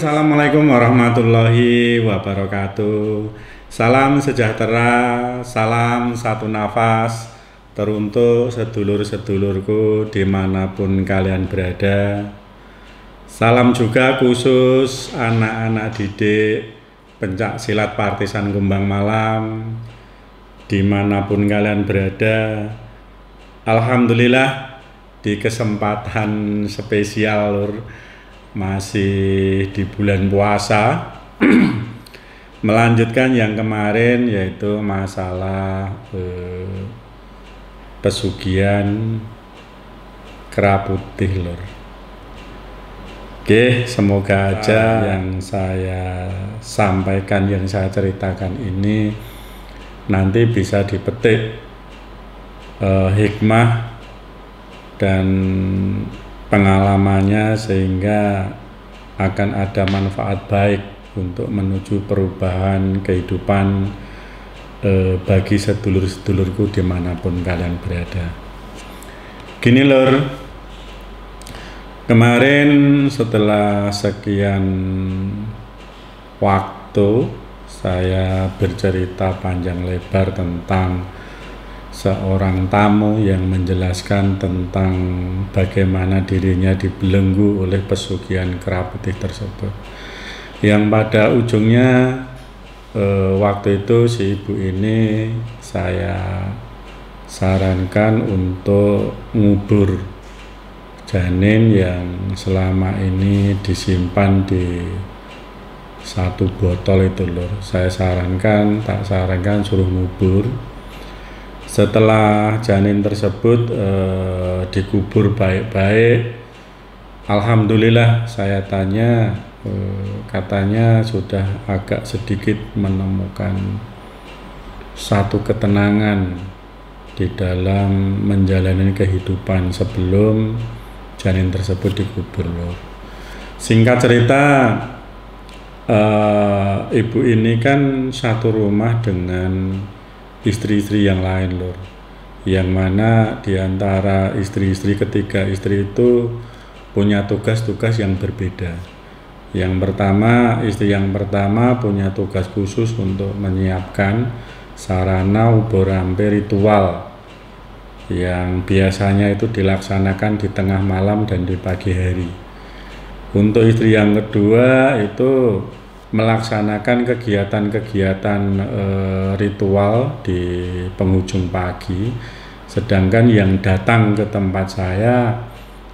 Assalamualaikum warahmatullahi wabarakatuh. Salam sejahtera, salam satu nafas teruntuk sedulur-sedulurku dimanapun kalian berada. Salam juga khusus anak-anak didik pencak silat Partisan Kumbang Malam dimanapun kalian berada. Alhamdulillah di kesempatan spesial Lur, masih di bulan puasa melanjutkan yang kemarin, yaitu masalah pesugihan kera putih Lur. Oke, semoga aja yang saya sampaikan, yang saya ceritakan ini nanti bisa dipetik hikmah dan pengalamannya, sehingga akan ada manfaat baik untuk menuju perubahan kehidupan bagi sedulur-sedulurku dimanapun kalian berada. Gini Lur, kemarin setelah sekian waktu saya bercerita panjang lebar tentang seorang tamu yang menjelaskan tentang bagaimana dirinya dibelenggu oleh pesugihan kera putih tersebut, yang pada ujungnya waktu itu si ibu ini saya sarankan untuk ngubur janin yang selama ini disimpan di satu botol itu Lur. Saya tak sarankan suruh ngubur. Setelah janin tersebut dikubur baik-baik, alhamdulillah saya tanya, katanya sudah agak sedikit menemukan satu ketenangan di dalam menjalani kehidupan sebelum janin tersebut dikubur Lur. Singkat cerita, ibu ini kan satu rumah dengan istri-istri yang lain Lur, yang mana diantara ketiga istri itu punya tugas-tugas yang berbeda. Istri yang pertama punya tugas khusus untuk menyiapkan sarana uborampe ritual yang biasanya itu dilaksanakan di tengah malam dan di pagi hari. Untuk istri yang kedua itu melaksanakan kegiatan-kegiatan ritual di penghujung pagi, sedangkan yang datang ke tempat saya,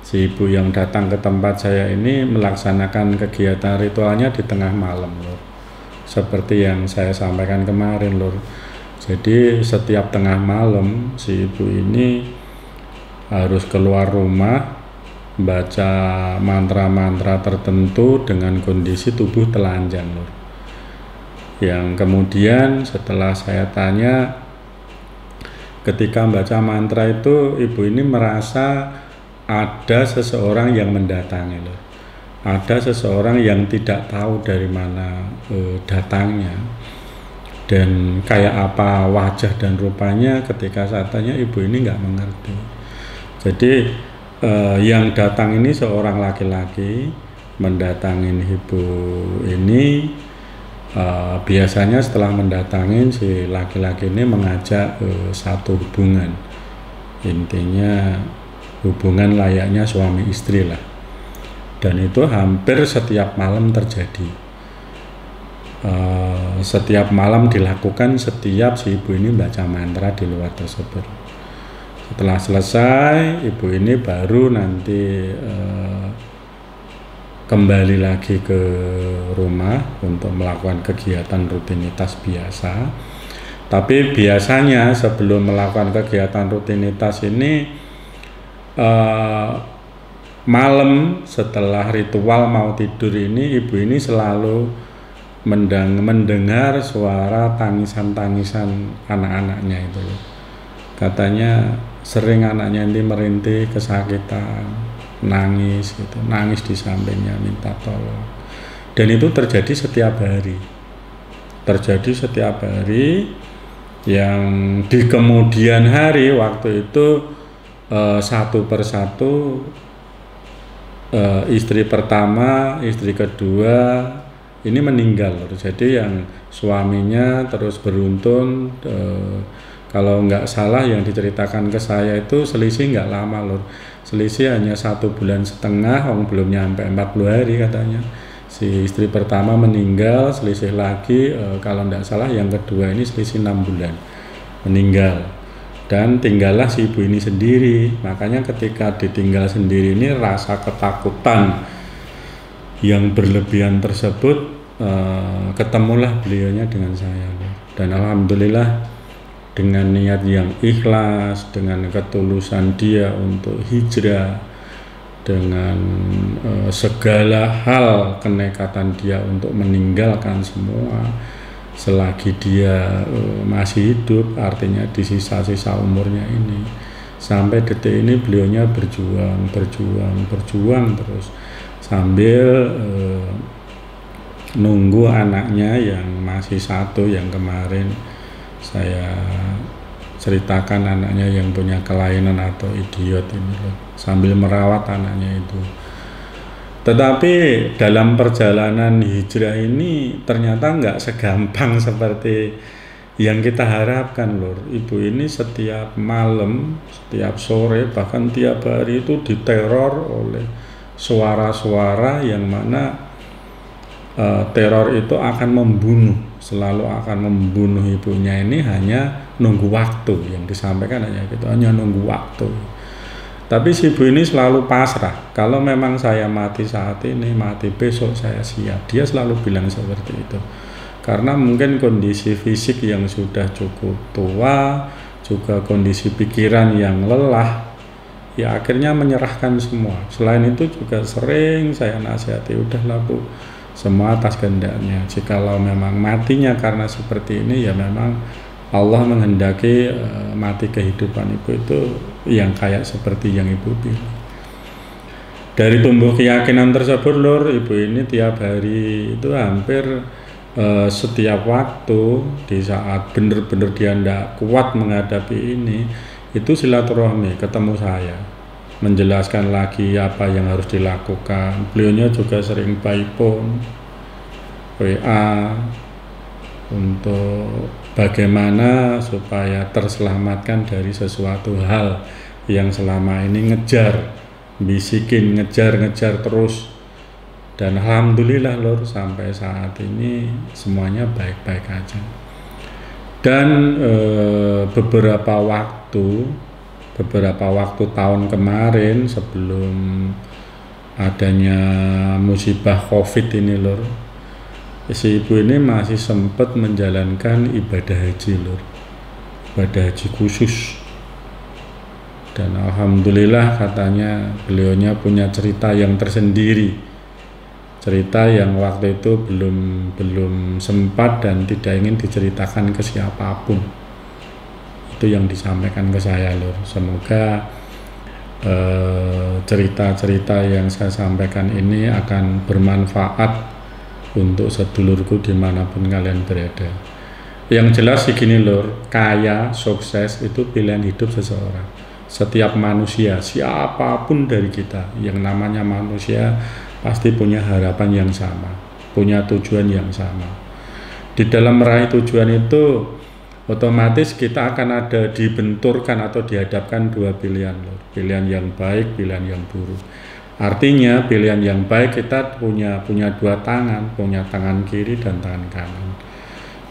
si ibu yang datang ke tempat saya ini melaksanakan kegiatan ritualnya di tengah malam Lur, seperti yang saya sampaikan kemarin Lur. Jadi setiap tengah malam si ibu ini harus keluar rumah baca mantra-mantra tertentu dengan kondisi tubuh telanjang Lur. Yang kemudian setelah saya tanya, ketika baca mantra itu ibu ini merasa ada seseorang yang mendatangi Lur. Ada seseorang yang tidak tahu dari mana datangnya dan kayak apa wajah dan rupanya. Ketika saya tanya, ibu ini nggak mengerti. Jadi yang datang ini seorang laki-laki mendatangi ibu ini. Biasanya setelah mendatangi, si laki-laki ini mengajak satu hubungan, intinya hubungan layaknya suami istri lah, dan itu hampir setiap malam terjadi. Setiap malam dilakukan setiap si ibu ini baca mantra di luar tersebut. Setelah selesai, ibu ini baru nanti kembali lagi ke rumah untuk melakukan kegiatan rutinitas biasa. Tapi biasanya sebelum melakukan kegiatan rutinitas ini, malam setelah ritual mau tidur ini, ibu ini selalu mendengar suara tangisan-tangisan anak-anaknya itu. Katanya sering anaknya ini merintih, kesakitan, nangis gitu, nangis di sampingnya minta tolong. Dan itu terjadi setiap hari, yang di kemudian hari waktu itu satu persatu istri pertama, istri kedua ini meninggal Lur. Jadi yang suaminya terus beruntun, kalau nggak salah yang diceritakan ke saya itu selisih nggak lama Lur. Selisih hanya 1,5 bulan, belum nyampe 40 hari katanya. Si istri pertama meninggal, selisih lagi, kalau nggak salah yang kedua ini selisih 6 bulan meninggal. Dan tinggallah si ibu ini sendiri. Makanya ketika ditinggal sendiri ini rasa ketakutan yang berlebihan tersebut, ketemulah beliaunya dengan saya. Dan alhamdulillah dengan niat yang ikhlas, dengan ketulusan dia untuk hijrah, dengan segala hal kenekatan dia untuk meninggalkan semua selagi dia masih hidup, artinya di sisa-sisa umurnya ini, sampai detik ini beliaunya berjuang terus sambil nunggu anaknya yang masih satu, yang kemarin saya ceritakan, anaknya yang punya kelainan atau idiot ini loh, sambil merawat anaknya itu. Tetapi dalam perjalanan hijrah ini ternyata nggak segampang seperti yang kita harapkan Lur. Ibu ini setiap malam, setiap sore, bahkan tiap hari itu diteror oleh suara-suara yang mana teror itu akan membunuh, selalu akan membunuh ibunya ini, hanya nunggu waktu. Yang disampaikan hanya gitu, hanya nunggu waktu. Tapi si ibu ini selalu pasrah, kalau memang saya mati saat ini, mati besok saya siap. Dia selalu bilang seperti itu. Karena mungkin kondisi fisik yang sudah cukup tua, juga kondisi pikiran yang lelah, ya akhirnya menyerahkan semua. Selain itu juga sering saya nasihati, udahlah Bu, semua atas kehendaknya. Jikalau memang matinya karena seperti ini, ya memang Allah menghendaki mati kehidupan ibu itu yang kayak seperti yang ibu pilih. Dari tumbuh keyakinan tersebut Lur, ibu ini tiap hari itu hampir setiap waktu, di saat benar-benar dia tidak kuat menghadapi ini, itu silaturahmi ketemu saya, menjelaskan lagi apa yang harus dilakukan. Beliaunya juga sering by phone, WA, untuk bagaimana supaya terselamatkan dari sesuatu hal yang selama ini bisikin, ngejar terus. Dan alhamdulillah Lur, sampai saat ini semuanya baik-baik aja. Dan beberapa waktu tahun kemarin, sebelum adanya musibah COVID ini Lur, si ibu ini masih sempat menjalankan ibadah haji Lur, ibadah haji khusus. Dan alhamdulillah katanya beliaunya punya cerita yang tersendiri, cerita yang waktu itu belum sempat dan tidak ingin diceritakan ke siapapun. Itu yang disampaikan ke saya Lur. Semoga cerita-cerita yang saya sampaikan ini akan bermanfaat untuk sedulurku dimanapun kalian berada. Yang jelas begini Lur, kaya, sukses itu pilihan hidup seseorang. Setiap manusia, siapapun dari kita, yang namanya manusia pasti punya harapan yang sama, punya tujuan yang sama. Di dalam meraih tujuan itu, otomatis kita akan ada dibenturkan atau dihadapkan dua pilihan Lur. Pilihan yang baik, pilihan yang buruk. Artinya pilihan yang baik, kita punya dua tangan, punya tangan kiri dan tangan kanan.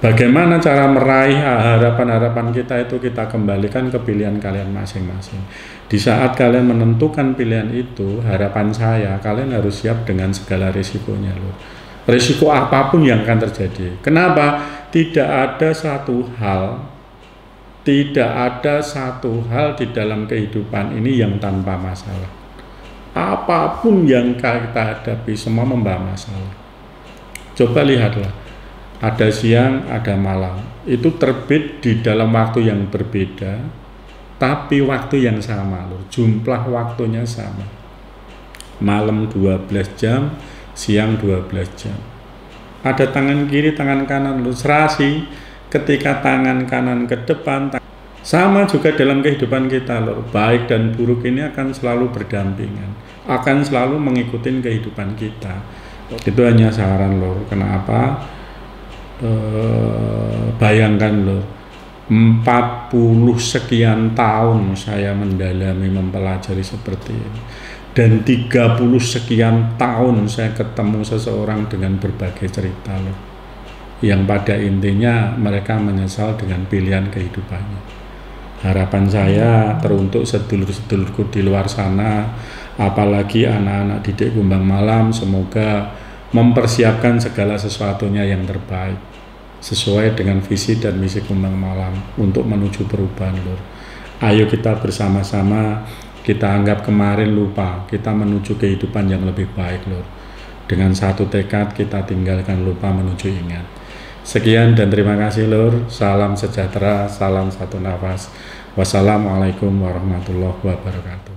Bagaimana cara meraih harapan-harapan kita itu kita kembalikan ke pilihan kalian masing-masing. Di saat kalian menentukan pilihan itu, harapan saya kalian harus siap dengan segala risikonya Lur. Risiko apapun yang akan terjadi. Kenapa? Tidak ada satu hal di dalam kehidupan ini yang tanpa masalah. Apapun yang kita hadapi semua membawa masalah. Coba lihatlah, ada siang, ada malam, itu terbit di dalam waktu yang berbeda, tapi waktu yang sama Lur, jumlah waktunya sama. Malam 12 jam, siang 12 jam. Ada tangan kiri, tangan kanan Lur, serasi. Ketika tangan kanan ke depan, Sama juga dalam kehidupan kita Lur, baik dan buruk ini akan selalu berdampingan, akan selalu mengikuti kehidupan kita. Itu hanya saran Lur. Kenapa? Bayangkan Lur, 40 sekian tahun saya mendalami mempelajari seperti ini, dan 30 sekian tahun saya ketemu seseorang dengan berbagai cerita Lur, yang pada intinya mereka menyesal dengan pilihan kehidupannya. Harapan saya teruntuk sedulur-sedulurku di luar sana, apalagi anak-anak didik Kumbang Malam, semoga mempersiapkan segala sesuatunya yang terbaik sesuai dengan visi dan misi Kumbang Malam untuk menuju perubahan Lur. Ayo kita bersama-sama, kita anggap kemarin lupa, kita menuju kehidupan yang lebih baik Lur. Dengan satu tekad kita tinggalkan lupa menuju ingat. Sekian dan terima kasih Lur. Salam sejahtera, salam satu nafas. Wassalamualaikum warahmatullahi wabarakatuh.